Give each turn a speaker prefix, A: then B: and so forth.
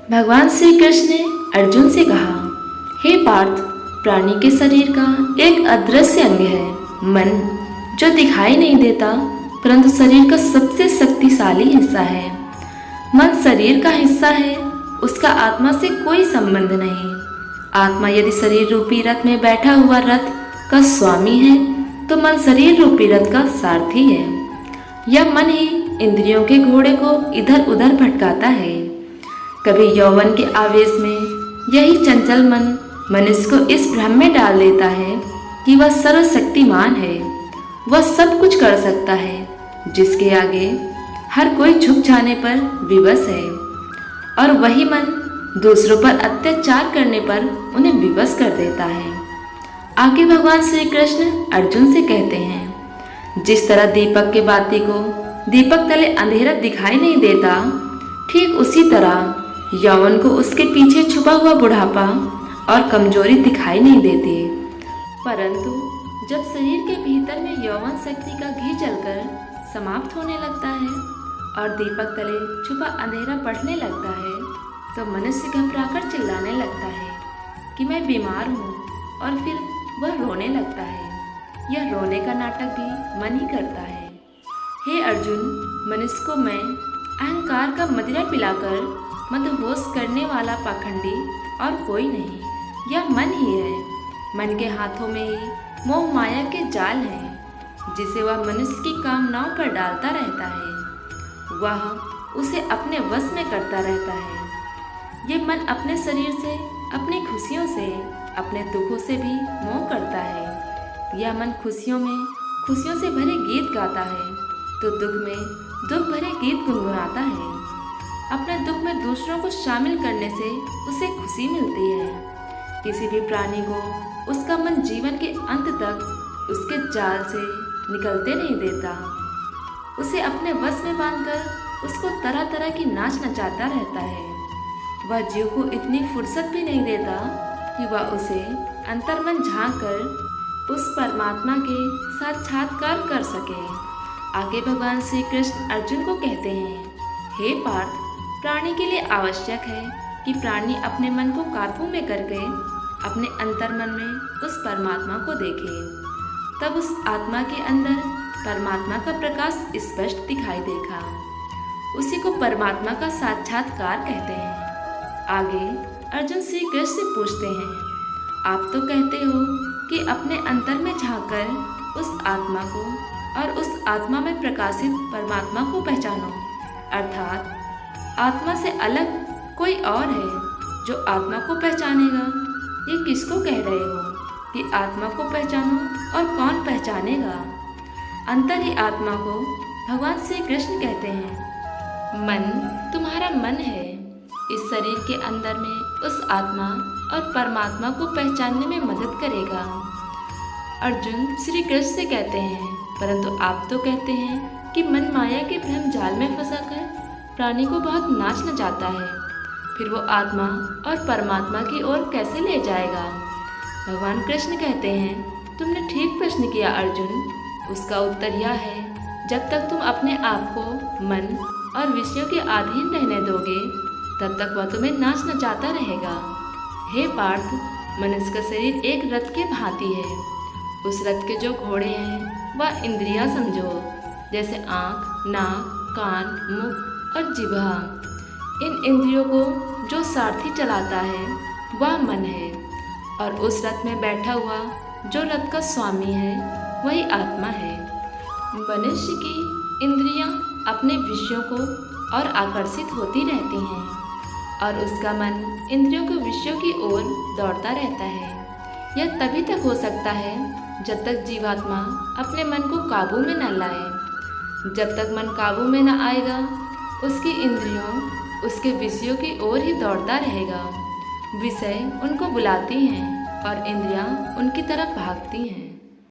A: भगवान श्री कृष्ण ने अर्जुन से कहा, हे पार्थ, प्राणी के शरीर का एक अदृश्य अंग है मन, जो दिखाई नहीं देता परंतु शरीर का सबसे शक्तिशाली हिस्सा है। मन शरीर का हिस्सा है, उसका आत्मा से कोई संबंध नहीं। आत्मा यदि शरीर रूपी रथ में बैठा हुआ रथ का स्वामी है तो मन शरीर रूपी रथ का सारथी है। यह मन ही इंद्रियों के घोड़े को इधर उधर भटकाता है। कभी यौवन के आवेश में यही चंचल मन मनुष्य को इस भ्रम में डाल देता है कि वह सर्वशक्तिमान है, वह सब कुछ कर सकता है, जिसके आगे हर कोई झुक जाने पर विवश है। और वही मन दूसरों पर अत्याचार करने पर उन्हें विवश कर देता है। आगे भगवान श्री कृष्ण अर्जुन से कहते हैं, जिस तरह दीपक के बाती को दीपक तले अंधेरा दिखाई नहीं देता, ठीक उसी तरह यौवन को उसके पीछे छुपा हुआ बुढ़ापा और कमजोरी दिखाई नहीं देती। परंतु जब शरीर के भीतर में यौवन शक्ति का घी जलकर समाप्त होने लगता है और दीपक तले छुपा अंधेरा बढ़ने लगता है, तो मनुष्य घबराकर चिल्लाने लगता है कि मैं बीमार हूँ, और फिर वह रोने लगता है। यह रोने का नाटक भी मन ही करता है। हे अर्जुन, मनुष्य को मैं अहंकार का मदिरा पिलाकर मदहोश करने वाला पाखंडी और कोई नहीं, यह मन ही है। मन के हाथों में ही मोह माया के जाल हैं, जिसे वह मनुष्य की कामनाओं पर डालता रहता है। वह उसे अपने वश में करता रहता है। ये मन अपने शरीर से, अपनी खुशियों से, अपने दुखों से भी मोह करता है। यह मन खुशियों में खुशियों से भरे गीत गाता है तो दुख में दुख भरे गीत गुनगुनाता है। अपने दुख में दूसरों को शामिल करने से उसे खुशी मिलती है। किसी भी प्राणी को उसका मन जीवन के अंत तक उसके जाल से निकलते नहीं देता। उसे अपने वश में बांधकर उसको तरह तरह की नाच नचाता रहता है। वह जीव को इतनी फुर्सत भी नहीं देता कि वह उसे अंतर्मन झांक कर उस परमात्मा के साक्षात्कार कर सके। आगे भगवान श्री कृष्ण अर्जुन को कहते हैं, हे पार्थ, प्राणी के लिए आवश्यक है कि प्राणी अपने मन को काबू में करके अपने अंतर्मन में उस परमात्मा को देखे। तब उस आत्मा के अंदर परमात्मा का प्रकाश स्पष्ट दिखाई देगा। उसी को परमात्मा का साक्षात्कार कहते हैं। आगे अर्जुन श्री कृष्ण से पूछते हैं, आप तो कहते हो कि अपने अंतर में झांककर उस आत्मा को और उस आत्मा में प्रकाशित परमात्मा को पहचानो, अर्थात आत्मा से अलग कोई और है जो आत्मा को पहचानेगा। ये किसको कह रहे हो कि आत्मा को पहचानो, और कौन पहचानेगा? अंतर ही आत्मा को भगवान श्री कृष्ण कहते हैं। मन तुम्हारा मन है, इस शरीर के अंदर में उस आत्मा और परमात्मा को पहचानने में मदद करेगा। अर्जुन श्री कृष्ण से कहते हैं, परंतु आप तो कहते हैं कि मन माया के भ्रम जाल में फंसाकर प्राणी को बहुत नाच नचाता है, फिर वो आत्मा और परमात्मा की ओर कैसे ले जाएगा? भगवान कृष्ण कहते हैं, तुमने ठीक प्रश्न किया अर्जुन। उसका उत्तर यह है, जब तक तुम अपने आप को मन और विषयों के अधीन रहने दोगे, तब तक वह तुम्हें नाच नचाता रहेगा। हे पार्थ, मनुष्य का शरीर एक रथ के भांति है। उस रथ के जो घोड़े हैं वह इंद्रियां समझो, जैसे आँख, नाक, कान, मुख और जिह्वा। इन इंद्रियों को जो सारथी चलाता है वह मन है, और उस रथ में बैठा हुआ जो रथ का स्वामी है वही आत्मा है। मनुष्य की इंद्रियां अपने विषयों को और आकर्षित होती रहती हैं, और उसका मन इंद्रियों के विषयों की ओर दौड़ता रहता है। यह तभी तक हो सकता है जब तक जीवात्मा अपने मन को काबू में न लाए। जब तक मन काबू में न आएगा, उसकी इंद्रियों उसके विषयों की ओर ही दौड़ता रहेगा। विषय उनको बुलाती हैं और इंद्रियां उनकी तरफ भागती हैं।